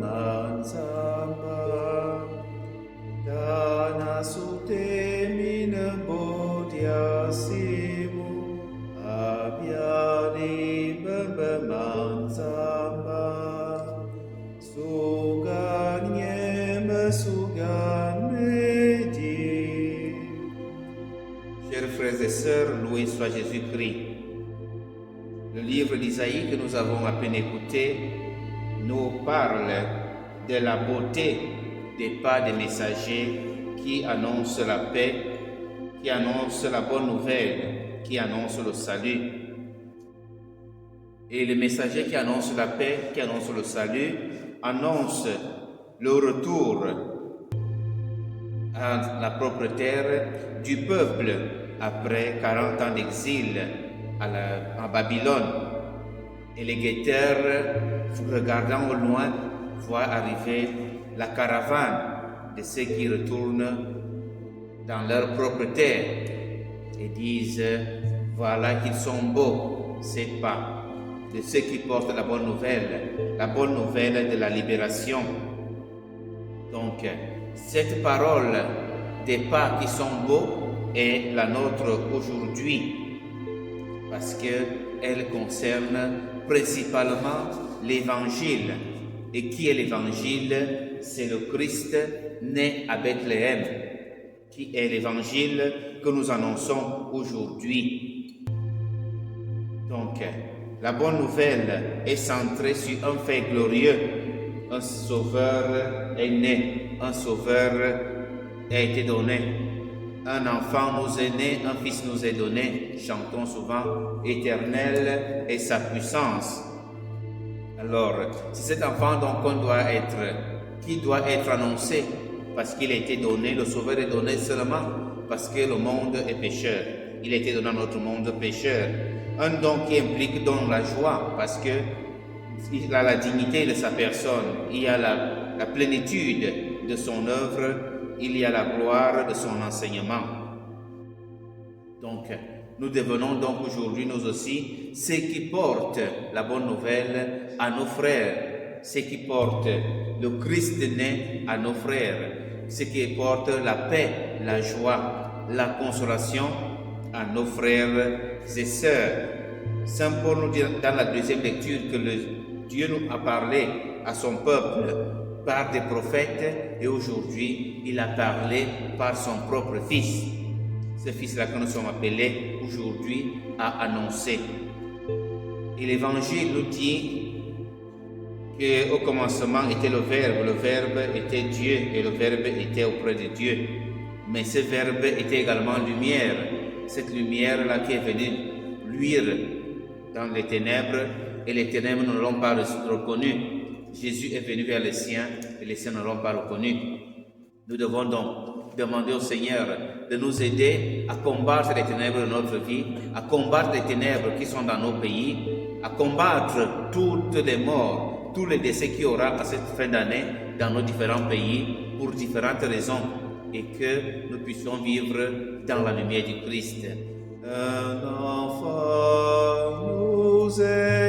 manzamba Dana sute mina bodya simu Abyani bamba manzamba Sugan yem sugan medi. Chers frères et sœurs, loué soit Jésus-Christ. Le livre d'Isaïe que nous avons à peine écouté nous parle de la beauté des pas des messagers qui annoncent la paix, qui annoncent la bonne nouvelle, qui annoncent le salut. Et les messagers qui annoncent la paix, qui annoncent le salut, annoncent le retour à la propre terre du peuple après 40 ans d'exil à Babylone. Et les guetteurs, regardant au loin, voient arriver la caravane de ceux qui retournent dans leur propre terre et disent, voilà qu'ils sont beaux, ces pas, de ceux qui portent la bonne nouvelle de la libération. Donc, cette parole des pas qui sont beaux est la nôtre aujourd'hui, parce qu'elle concerne principalement l'Évangile. Et qui est l'Évangile? C'est le Christ né à Bethléem, qui est l'Évangile que nous annonçons aujourd'hui. Donc, la bonne nouvelle est centrée sur un fait glorieux. Un sauveur est né, un sauveur a été donné. Un enfant nous est né, un fils nous est donné. Chantons souvent, éternel est sa puissance. Alors, c'est cet enfant donc qui doit être annoncé, parce qu'il a été donné, le sauveur est donné seulement parce que le monde est pécheur. Il a été donné à notre monde pécheur. Un don qui implique donc la joie, parce que il a la dignité de sa personne, il y a la plénitude de son œuvre, il y a la gloire de son enseignement. Donc, nous devenons donc aujourd'hui, nous aussi, ceux qui portent la bonne nouvelle à nos frères, ceux qui portent le Christ né à nos frères, ceux qui portent la paix, la joie, la consolation à nos frères et sœurs. Saint Paul nous dit dans la deuxième lecture que Dieu nous a parlé à son peuple par des prophètes et aujourd'hui il a parlé par son propre Fils. Ce Fils-là que nous sommes appelés aujourd'hui à annoncer. Et l'Évangile nous dit qu'au commencement était le Verbe était Dieu et le Verbe était auprès de Dieu. Mais ce Verbe était également lumière, cette lumière-là qui est venue luire dans les ténèbres et les ténèbres ne l'ont pas reconnu. Jésus est venu vers les siens et les siens ne l'ont pas reconnu. Nous devons donc demander au Seigneur de nous aider à combattre les ténèbres de notre vie, à combattre les ténèbres qui sont dans nos pays, à combattre toutes les morts, tous les décès qu'il y aura à cette fin d'année dans nos différents pays pour différentes raisons et que nous puissions vivre dans la lumière du Christ. Un enfant nous est